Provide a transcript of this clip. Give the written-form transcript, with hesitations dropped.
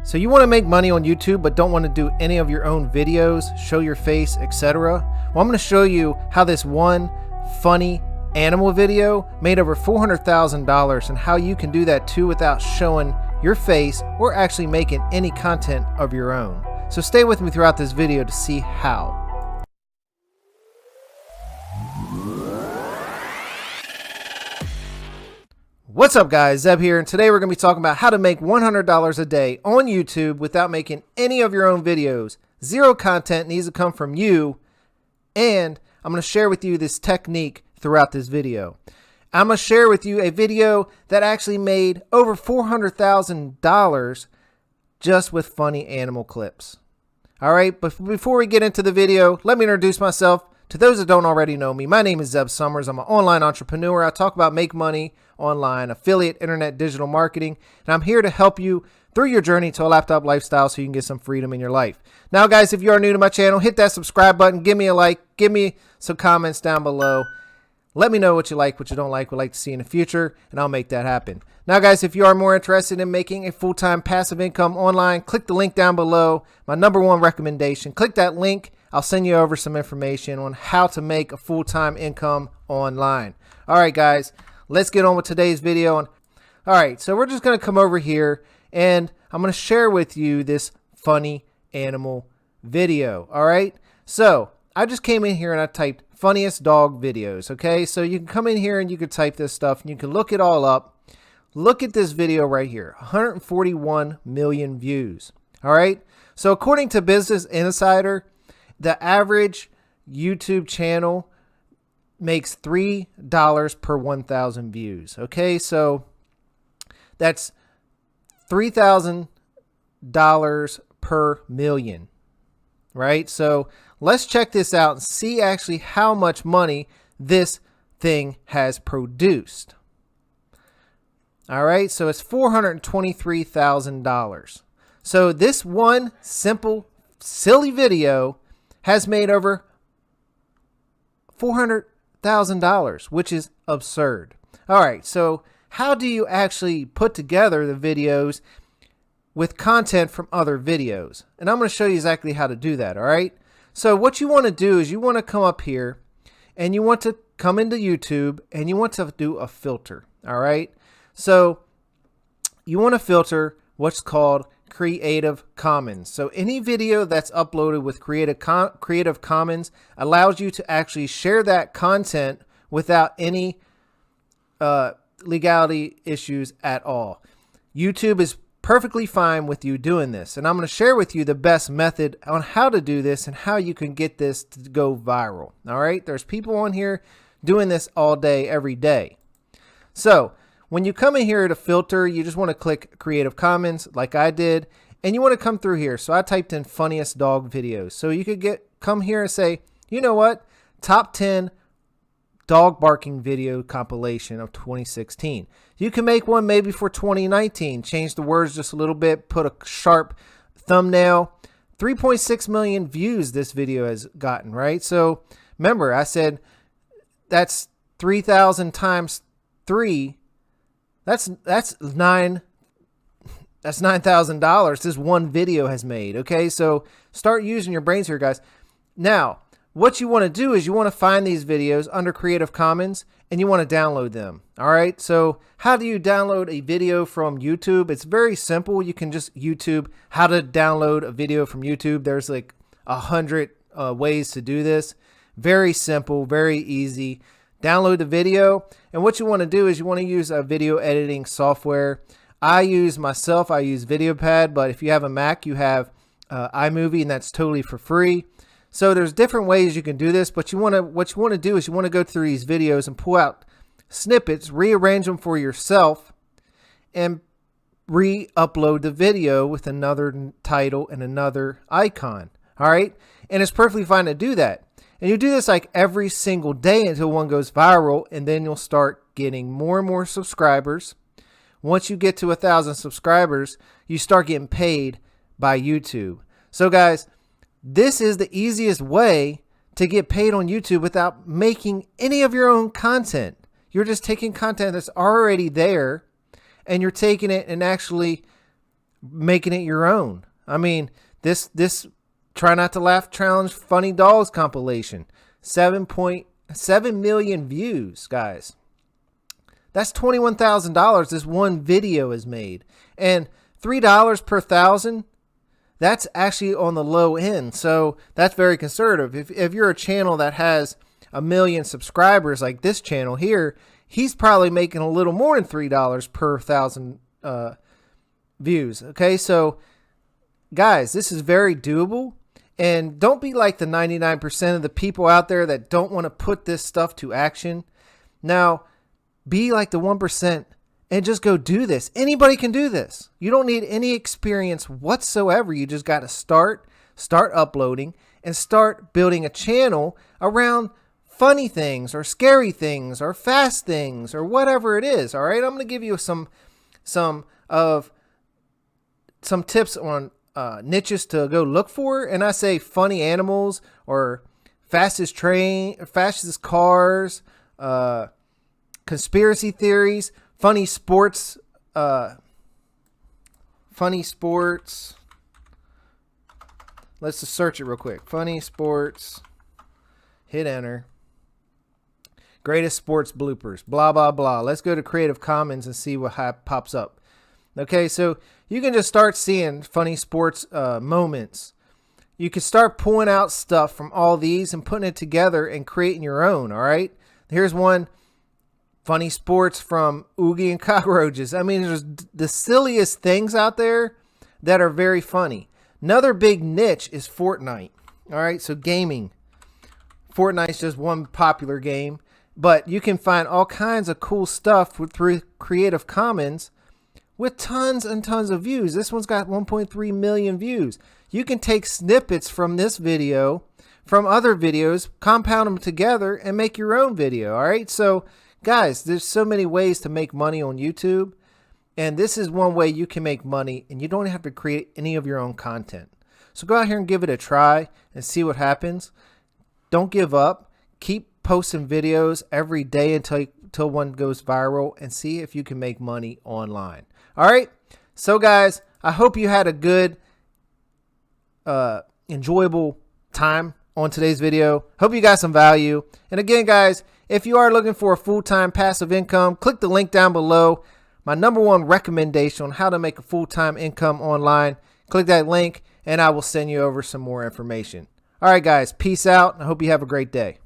So you want to make money on YouTube but don't want to do any of your own videos, show your face, etc.? Well, I'm going to show you how this one funny animal video made over $400,000 and how you can do that too without showing your face or actually making any content of your own. So stay with me throughout this video to see how. What's up guys, Zeb here, and today we're going to be talking about how to make $100 a day on YouTube without making any of your own videos. Zero content needs to come from you, and I'm going to share with you this technique throughout this video. I'm going to share with you a video that actually made over $400,000 just with funny animal clips. Alright, but before we get into the video, let me introduce myself. To those that don't already know me, my name is Zeb Summers. I'm an online entrepreneur. I talk about make money online, affiliate, internet, digital marketing, and I'm here to help you through your journey to a laptop lifestyle so you can get some freedom in your life. Now guys, if you are new to my channel, hit that subscribe button, give me a like, give me some comments down below. Let me know what you like, what you don't like, would like to see in the future, and I'll make that happen. Now guys, if you are more interested in making a full-time passive income online, click the link down below, my #1 recommendation. Click that link. I'll send you over some information on how to make a full-time income online. All right, guys, let's get on with today's video. All right, so we're just going to come over here, and I'm going to share with you this funny animal video. All right, so I just came in here and I typed funniest dog videos. Okay, so you can come in here and you can type this stuff, and you can look it all up. Look at this video right here, 141 million views. All right, so according to Business Insider, the average YouTube channel makes $3 per 1,000 views. Okay, so that's $3,000 per million, right? So let's check this out and see actually how much money this thing has produced. All right, so it's $423,000. So this one simple, silly video has made over $400,000, which is absurd. All right, so how do you actually put together the videos with content from other videos? And I'm going to show you exactly how to do that, all right? So what you want to do is you want to come up here and you want to come into YouTube and you want to do a filter, all right? So you want to filter what's called Creative Commons. So any video that's uploaded with Creative Commons allows you to actually share that content without any legality issues at all. YouTube is perfectly fine with you doing this, and I'm going to share with you the best method on how to do this and how you can get this to go viral. All right, there's people on here doing this all day, every day. So when you come in here to filter, you just want to click Creative Commons like I did, and you want to come through here. So I typed in funniest dog videos. So you could come here and say, you know what, top 10 dog barking video compilation of 2016. You can make one maybe for 2019, change the words just a little bit, put a sharp thumbnail. 3.6 million views this video has gotten, right? So remember, I said that's 3,000 times 3. That's $9,000 this one video has made. Okay, so start using your brains here, guys. Now, what you want to do is you want to find these videos under Creative Commons and you want to download them. All right, so how do you download a video from YouTube? It's very simple. You can just YouTube how to download a video from YouTube. There's like 100 ways to do this. Very simple, very easy. Download the video, and what you want to do is you want to use a video editing software. I use VideoPad, but if you have a Mac, you have iMovie, and that's totally for free. So there's different ways you can do this, but what you want to do is you want to go through these videos and pull out snippets, rearrange them for yourself, and re-upload the video with another title and another icon. All right, and it's perfectly fine to do that. And you do this like every single day until one goes viral, and then you'll start getting more and more subscribers. Once you get to 1,000 subscribers, you start getting paid by YouTube. So guys, this is the easiest way to get paid on YouTube without making any of your own content. You're just taking content that's already there and you're taking it and actually making it your own. I mean, this Try Not to Laugh Challenge Funny Dolls compilation, 7.7 million views, guys. That's $21,000 this one video is made. And $3 per thousand, that's actually on the low end. So that's very conservative. If you're a channel that has 1 million subscribers like this channel here, he's probably making a little more than $3 per thousand views. Okay, so guys, this is very doable. And don't be like the 99% of the people out there that don't want to put this stuff to action. Now, be like the 1% and just go do this. Anybody can do this. You don't need any experience whatsoever. You just got to start uploading, and start building a channel around funny things or scary things or fast things or whatever it is. All right, I'm going to give you some tips on niches to go look for, and I say funny animals or fastest cars, conspiracy theories, funny sports. Let's just search it real quick. Funny sports. Hit enter. Greatest sports bloopers. Blah blah blah. Let's go to Creative Commons and see what pops up. Okay, so you can just start seeing funny sports moments. You can start pulling out stuff from all these and putting it together and creating your own, all right? Here's one, funny sports from Oogie and Cockroaches. I mean, there's the silliest things out there that are very funny. Another big niche is Fortnite, all right? So gaming. Fortnite's just one popular game, but you can find all kinds of cool stuff through Creative Commons with tons and tons of views. This one's got 1.3 million views. You can take snippets from this video, from other videos, compound them together, and make your own video, all right? So, guys, there's so many ways to make money on YouTube, and this is one way you can make money, and you don't have to create any of your own content. So go out here and give it a try and see what happens. Don't give up. Keep posting videos every day until one goes viral, and see if you can make money online. All right, so guys, I hope you had a good, enjoyable time on today's video. Hope you got some value. And again, guys, if you are looking for a full-time passive income, click the link down below. My #1 recommendation on how to make a full-time income online. Click that link, and I will send you over some more information. All right, guys, peace out. I hope you have a great day.